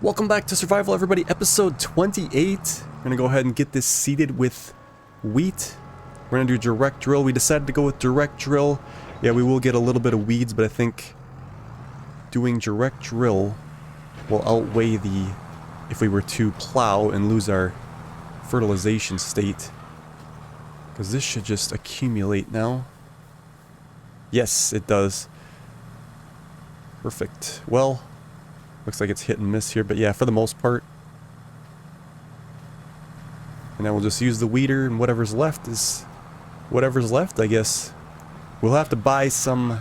Welcome back to Survival, everybody, episode 28. We're gonna go ahead and get this seeded with wheat. We're gonna do direct drill. We decided to go with direct drill. Yeah, we will get a little bit of weeds, but I think doing direct drill will outweigh the if we were to plow and lose our fertilization state. Because this should just accumulate now. Yes, it does. Perfect. Well, looks like it's hit and miss here, but yeah, for the most part. And then we'll just use the weeder, and whatever's left is whatever's left, I guess. We'll have to buy some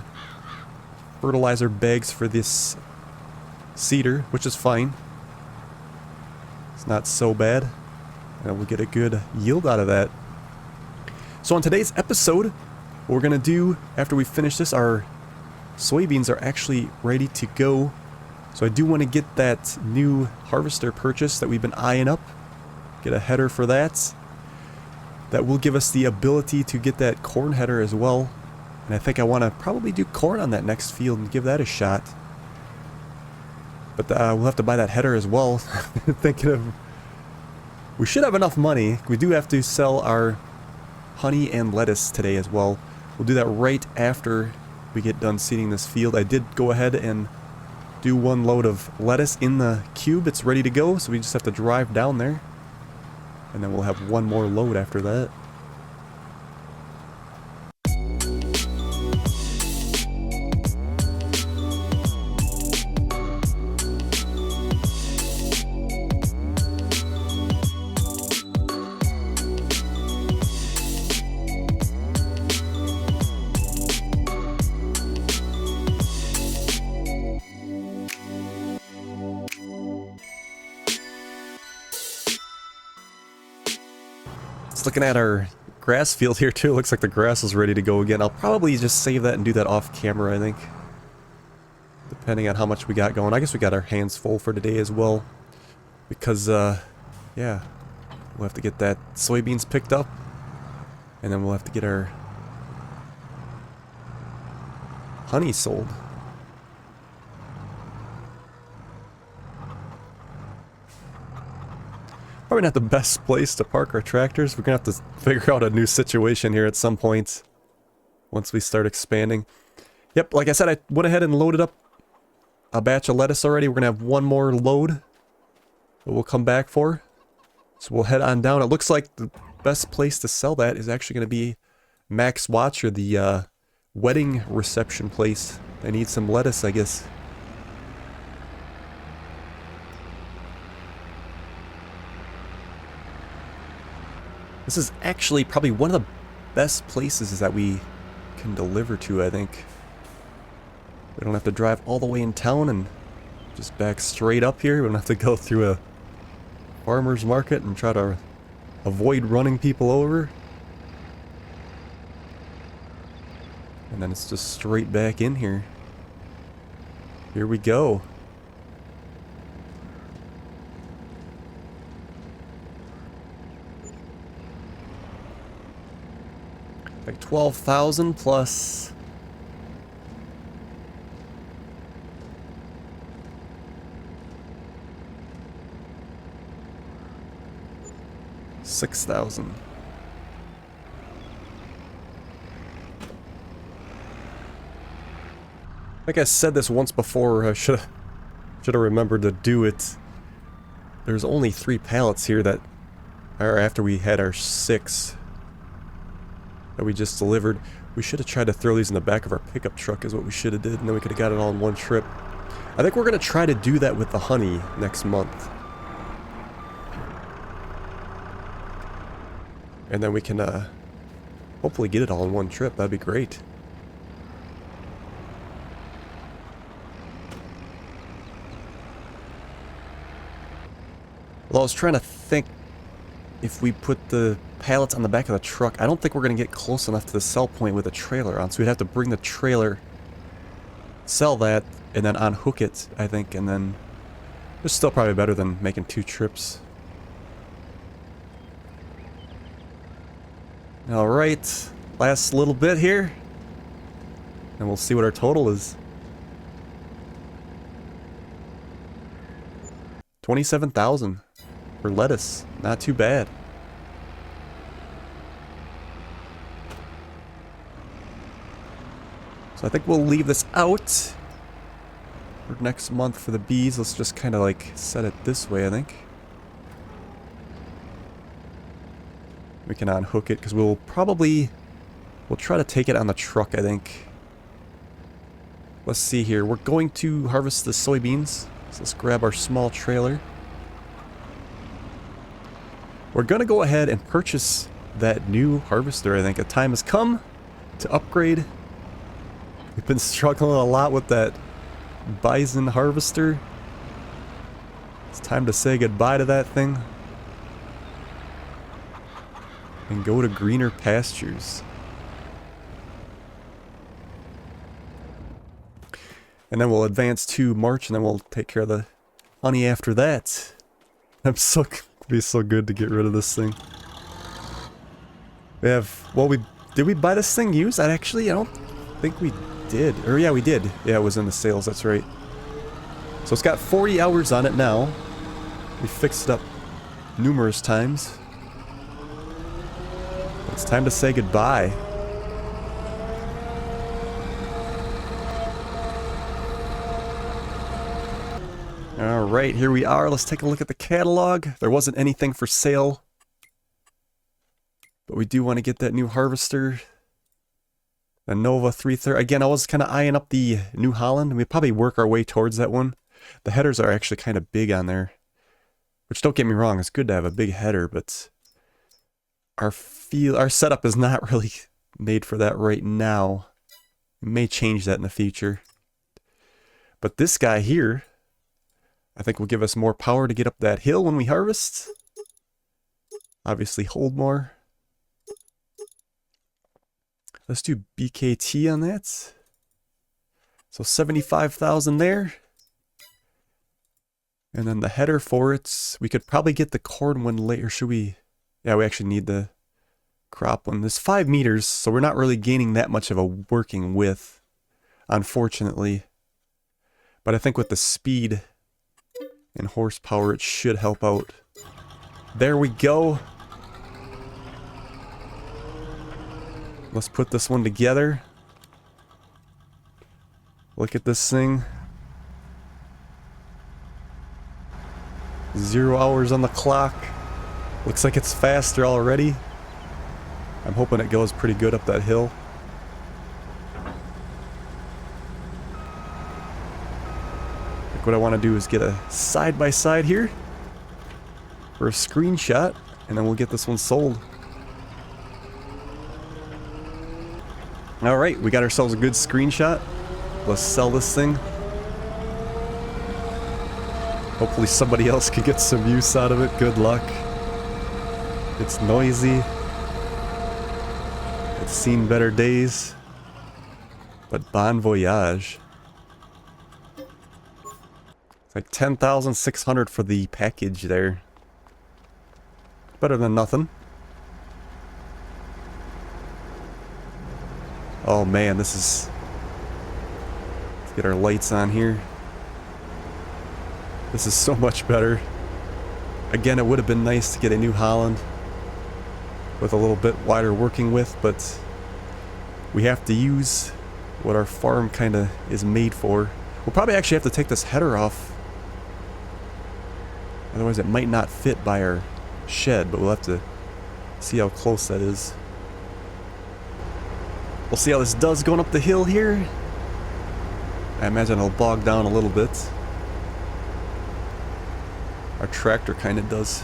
fertilizer bags for this cedar, which is fine. It's not so bad. And we'll get a good yield out of that. So on today's episode, what we're going to do after we finish this, our soybeans are actually ready to go. So I do want to get that new harvester purchase that we've been eyeing up. Get a header for that. That will give us the ability to get that corn header as well. And I think I want to probably do corn on that next field and give that a shot. But we'll have to buy that header as well. Thinking of... We should have enough money. We do have to sell our honey and lettuce today as well. We'll do that right after we get done seeding this field. I did go ahead and do one load of lettuce in the cube. It's ready to go, so we just have to drive down there. And then we'll have one more load after that. Looking at our grass field here too, looks like the grass is ready to go again. I'll probably just save that and do that off camera, I think. Depending on how much we got going. I guess we got our hands full for today as well. Because, yeah. We'll have to get that soybeans picked up. And then we'll have to get our honey sold. Probably not the best place to park our tractors. We're gonna have to figure out a new situation here at some point once we start expanding. Yep, like I said, I went ahead and loaded up a batch of lettuce already. We're gonna have one more load that we'll come back for. So we'll head on down. It looks like the best place to sell that is actually gonna be Max Watch, or the wedding reception place. They need some lettuce, I guess. This is actually probably one of the best places that we can deliver to, I think. We don't have to drive all the way in town and just back straight up here. We don't have to go through a farmer's market and try to avoid running people over. And then it's just straight back in here. Here we go. Like 12,000 plus 6,000. I think I said this once before. I should have remembered to do it. There's only 3 pallets here that are after we had our 6 that we just delivered. We should have tried to throw these in the back of our pickup truck is what we should have did, and then we could have got it all in one trip. I think we're going to try to do that with the honey next month. And then we can hopefully get it all in one trip. That'd be great. Well, I was trying to think if we put the pallets on the back of the truck. I don't think we're going to get close enough to the sell point with a trailer on, so we'd have to bring the trailer, sell that, and then unhook it, I think, and then it's still probably better than making 2 trips. Alright, last little bit here, and we'll see what our total is. 27,000 for lettuce. Not too bad. So I think we'll leave this out for next month for the bees. Let's just kind of like set it this way, I think. We can unhook it because we'll try to take it on the truck, I think. Let's see here. We're going to harvest the soybeans. So let's grab our small trailer. We're going to go ahead and purchase that new harvester, I think. A time has come to upgrade. We've been struggling a lot with that bison harvester. It's time to say goodbye to that thing. And go to greener pastures. And then we'll advance to March, and then we'll take care of the honey after that. It'd be so good to get rid of this thing. We have, well, did we buy this thing used? I don't think we did. Or yeah, we did. Yeah, it was in the sales, that's right. So it's got 40 hours on it now. We fixed it up numerous times. It's time to say goodbye. Alright, here we are. Let's take a look at the catalog. There wasn't anything for sale. But we do want to get that new harvester. The Nova 330. Again, I was kind of eyeing up the New Holland. We probably work our way towards that one. The headers are actually kind of big on there. Which, don't get me wrong, it's good to have a big header, but our setup is not really made for that right now. We may change that in the future. But this guy here, I think will give us more power to get up that hill when we harvest. Obviously hold more. Let's do BKT on that. So 75,000 there. And then the header for it, we could probably get the corn one later. Should we? Yeah, we actually need the crop one. There's 5 meters, so we're not really gaining that much of a working width, unfortunately. But I think with the speed and horsepower, it should help out. There we go. Let's put this one together. Look at this thing. 0 hours on the clock. Looks like it's faster already. I'm hoping it goes pretty good up that hill. Like what I want to do is get a side-by-side here for a screenshot, and then we'll get this one sold. Alright, we got ourselves a good screenshot. Let's sell this thing. Hopefully somebody else can get some use out of it. Good luck. It's noisy. It's seen better days. But bon voyage. It's like 10,600 for the package there. Better than nothing. Oh man, this is... Let's get our lights on here. This is so much better. Again, it would have been nice to get a New Holland with a little bit wider working width, but we have to use what our farm kind of is made for. We'll probably actually have to take this header off. Otherwise it might not fit by our shed, but we'll have to see how close that is. We'll see how this does going up the hill here. I imagine it'll bog down a little bit. Our tractor kind of does.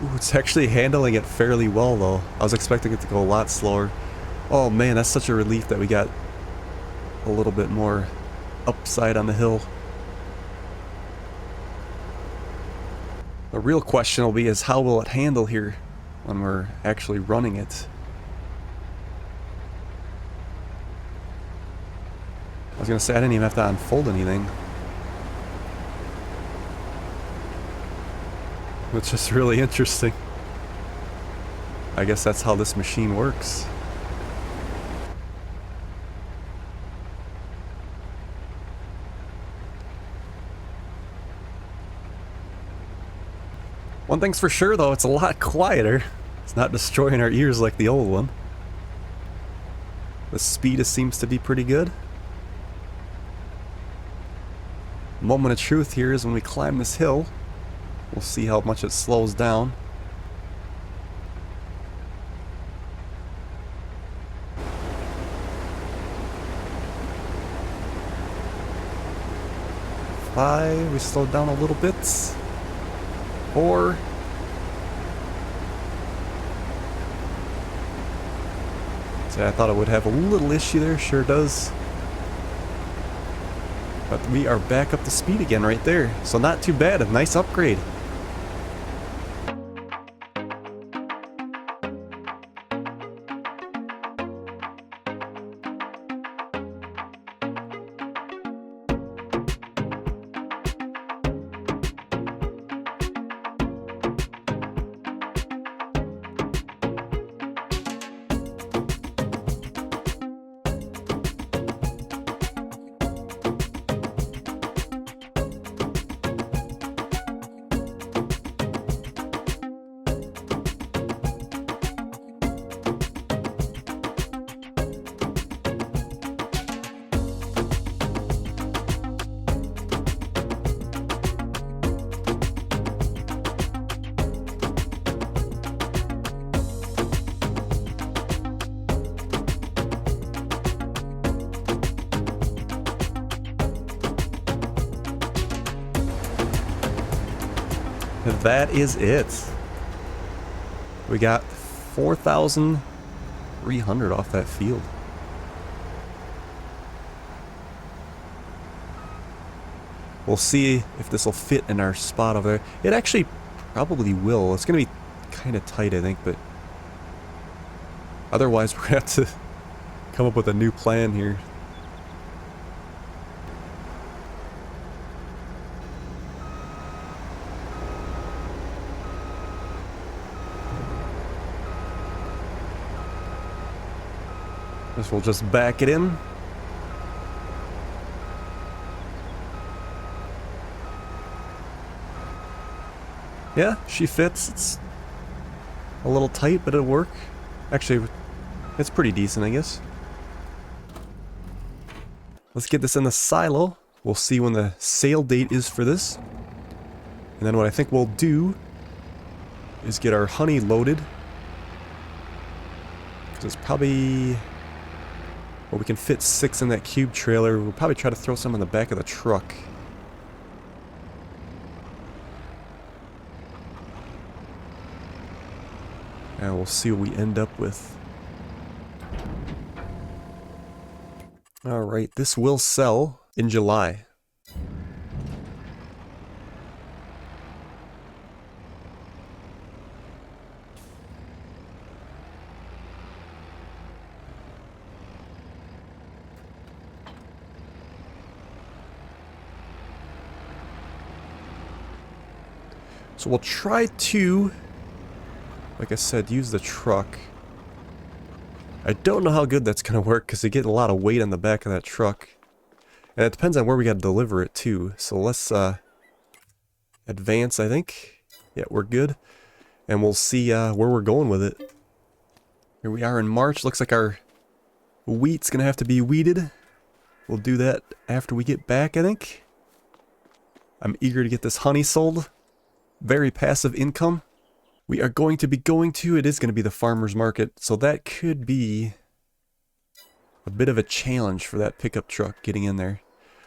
Ooh, it's actually handling it fairly well though. I was expecting it to go a lot slower. Oh man, that's such a relief that we got a little bit more upside on the hill. The real question will be is how will it handle here when we're actually running it. I was gonna say I didn't even have to unfold anything. It's just really interesting. I guess that's how this machine works. One thing's for sure though, it's a lot quieter. It's not destroying our ears like the old one. The speed seems to be pretty good. Moment of truth here is when we climb this hill. We'll see how much it slows down. Five, we slowed down a little bit. 4. So I thought it would have a little issue there, sure does. But we are back up to speed again right there. So not too bad, a nice upgrade. That is it. We got 4,300 off that field. We'll see if this will fit in our spot over there. It actually probably will. It's going to be kind of tight, I think, but otherwise we're going to have to come up with a new plan here. Guess we'll just back it in. Yeah, she fits. It's a little tight, but it'll work. Actually, it's pretty decent, I guess. Let's get this in the silo. We'll see when the sale date is for this. And then what I think we'll do is get our honey loaded. Because it's probably... well, we can fit 6 in that cube trailer. We'll probably try to throw some in the back of the truck. And we'll see what we end up with. Alright, this will sell in July. So we'll try to, like I said, use the truck. I don't know how good that's going to work because you get a lot of weight on the back of that truck. And it depends on where we got to deliver it to. So let's advance, I think. Yeah, we're good. And we'll see where we're going with it. Here we are in March. Looks like our wheat's going to have to be weeded. We'll do that after we get back, I think. I'm eager to get this honey sold. Very passive income. We are going to be going to, it is going to be the farmer's market, so that could be a bit of a challenge for that pickup truck getting in there.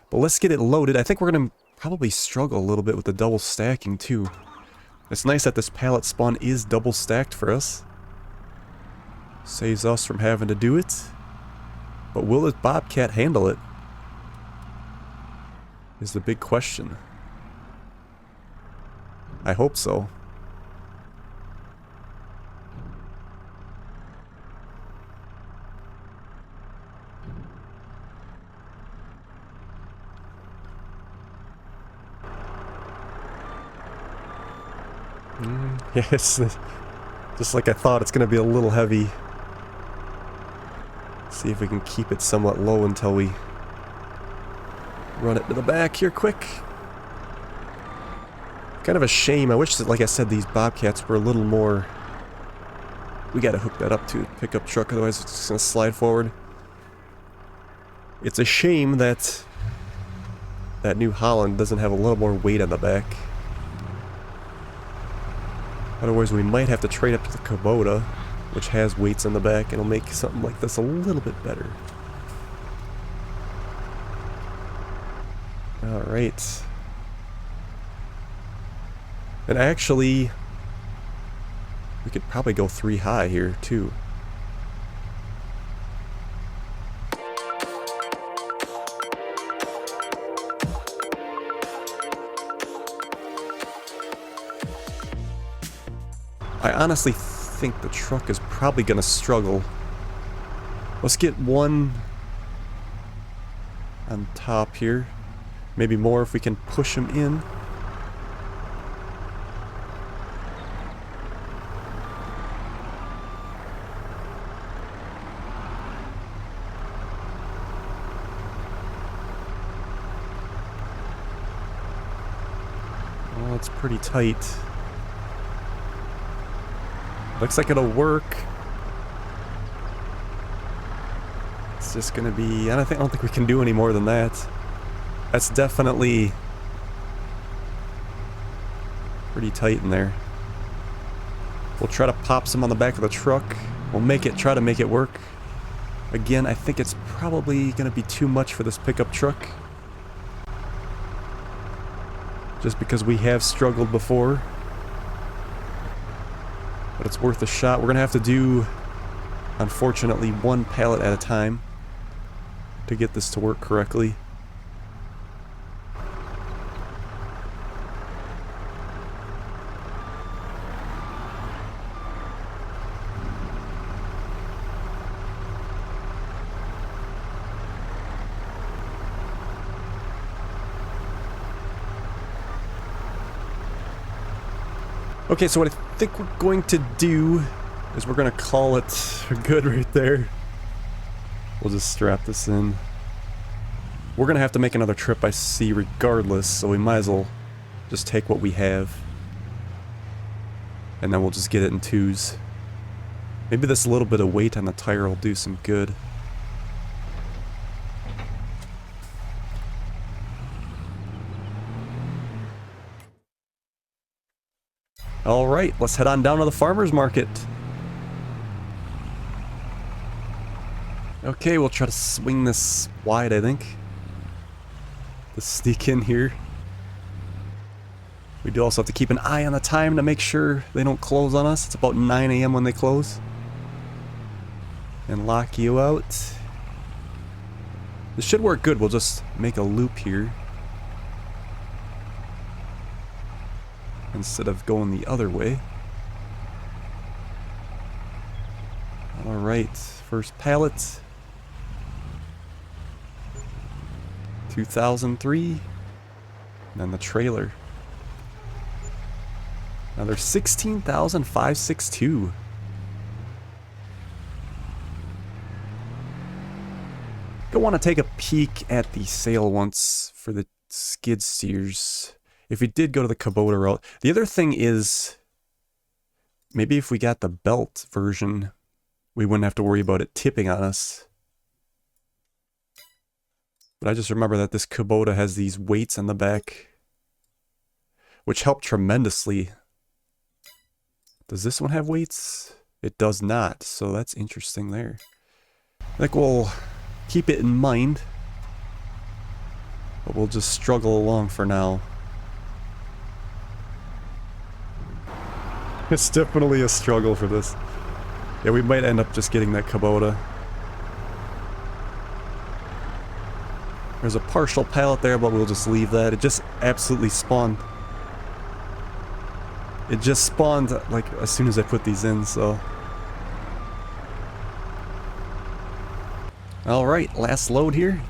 But let's get it loaded. I think we're going to probably struggle a little bit with the double stacking too. It's nice that this pallet spawn is double stacked for us. Saves us from having to do it. But will this Bobcat handle it? Is the big question. I hope so. Yes, just like I thought, it's going to be a little heavy. See if we can keep it somewhat low until we run it to the back here quick. Kind of a shame. I wish that, like I said, these Bobcats were a little more... We gotta hook that up to a pickup truck, otherwise it's just gonna slide forward. It's a shame that that New Holland doesn't have a little more weight on the back. Otherwise we might have to trade up to the Kubota, which has weights on the back, and it'll make something like this a little bit better. Alright. And actually, we could probably go 3 high here, too. I honestly think the truck is probably gonna struggle. Let's get one on top here. Maybe more if we can push him in. Well, it's pretty tight. Looks like it'll work. It's just gonna be... I don't think we can do any more than that. That's definitely pretty tight in there. We'll try to pop some on the back of the truck. We'll try to make it work. Again, I think it's probably gonna be too much for this pickup truck. Just because we have struggled before. But it's worth a shot. We're gonna have to do, unfortunately, 1 pallet at a time to get this to work correctly. Okay, so what I think we're going to do is we're going to call it good right there. We'll just strap this in. We're going to have to make another trip, I see, regardless, so we might as well just take what we have. And then we'll just get it in 2s. Maybe this little bit of weight on the tire will do some good. Alright, let's head on down to the farmer's market. Okay, we'll try to swing this wide, I think. Let's sneak in here. We do also have to keep an eye on the time to make sure they don't close on us. It's about 9 AM when they close. And lock you out. This should work good. We'll just make a loop here. Instead of going the other way. Alright, first pallet. 2003. And then the trailer. Now there's 16,562. I want to take a peek at the sale once for the skid steers. If we did go to the Kubota route. The other thing is, maybe if we got the belt version, we wouldn't have to worry about it tipping on us. But I just remember that this Kubota has these weights on the back, which help tremendously. Does this one have weights? It does not, so that's interesting there. I think we'll keep it in mind, but we'll just struggle along for now. It's definitely a struggle for this. Yeah, we might end up just getting that Kubota. There's a partial pallet there, but we'll just leave that. It just absolutely spawned. It just spawned, like, as soon as I put these in, so... Alright, last load here.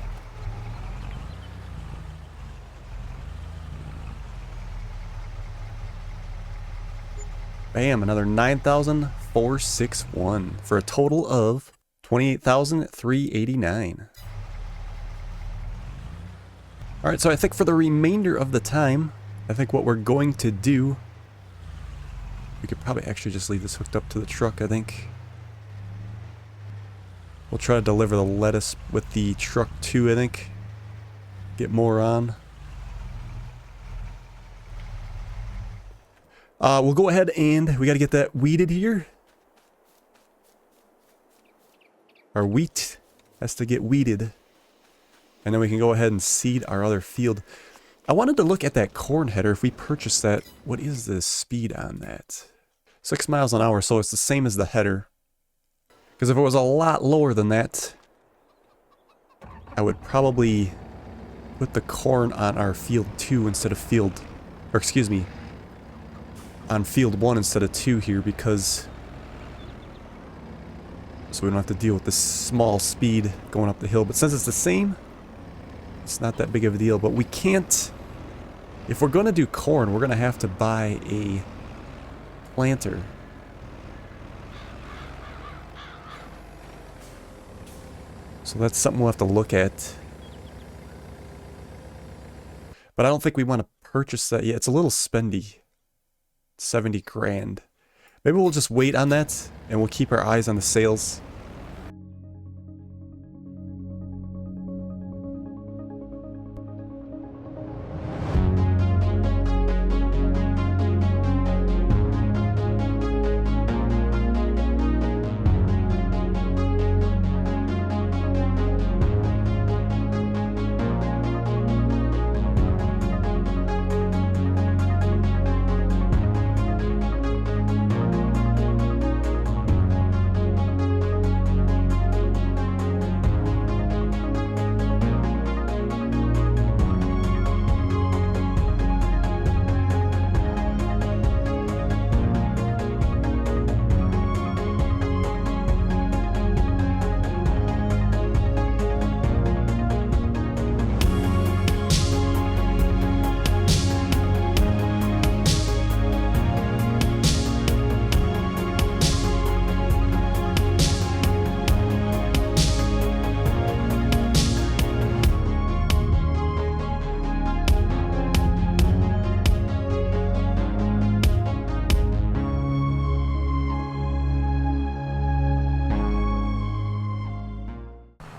Bam, another 9,461 for a total of 28,389. Alright, so I think for the remainder of the time, I think what we're going to do, we could probably actually just leave this hooked up to the truck, I think. We'll try to deliver the lettuce with the truck too, I think. Get more on. We'll go ahead and we got to get that weeded here. Our wheat has to get weeded. And then we can go ahead and seed our other field. I wanted to look at that corn header. If we purchase that, what is the speed on that? 6 miles an hour, so it's the same as the header. Because if it was a lot lower than that, I would probably put the corn on our field 2 instead of field... Or excuse me, on field 1 instead of 2 here, because... So we don't have to deal with this small speed going up the hill. But since it's the same, it's not that big of a deal. But we can't... If we're going to do corn, we're going to have to buy a planter. So that's something we'll have to look at. But I don't think we want to purchase that yet. It's a little spendy. 70 grand. Maybe we'll just wait on that and we'll keep our eyes on the sales.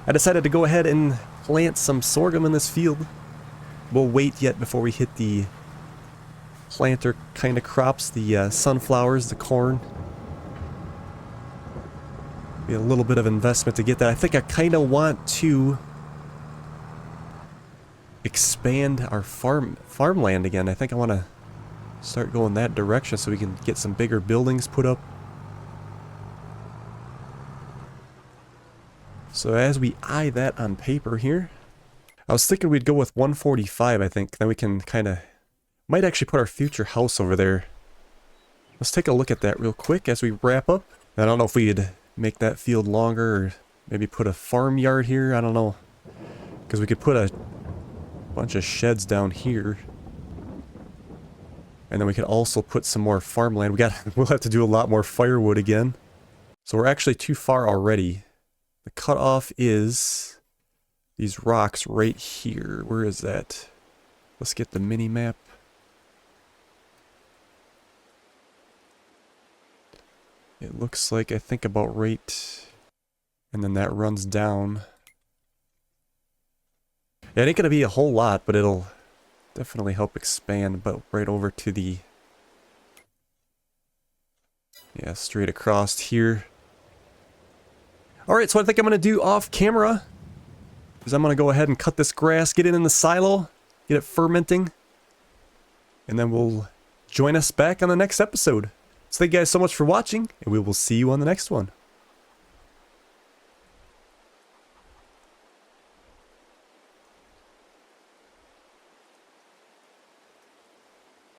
I decided to go ahead and plant some sorghum in this field. We'll wait yet before we hit the planter kind of crops, the sunflowers, the corn. Be a little bit of investment to get that. I think I kind of want to expand our farmland again. I think I want to start going that direction so we can get some bigger buildings put up. So as we eye that on paper here, I was thinking we'd go with 145, I think. Then we can kind of... Might actually put our future house over there. Let's take a look at that real quick as we wrap up. I don't know if we'd make that field longer or maybe put a farmyard here. I don't know. Because we could put a bunch of sheds down here. And then we could also put some more farmland. We'll have to do a lot more firewood again. So we're actually too far already. The cutoff is these rocks right here. Where is that? Let's get the mini map. It looks like, I think, about right, and then that runs down. Yeah, it ain't gonna be a whole lot, but it'll definitely help expand. But right over to the, yeah, straight across here. Alright, so I think I'm going to do off camera is I'm going to go ahead and cut this grass, get it in the silo, get it fermenting, and then we'll join us back on the next episode. So thank you guys so much for watching, and we will see you on the next one.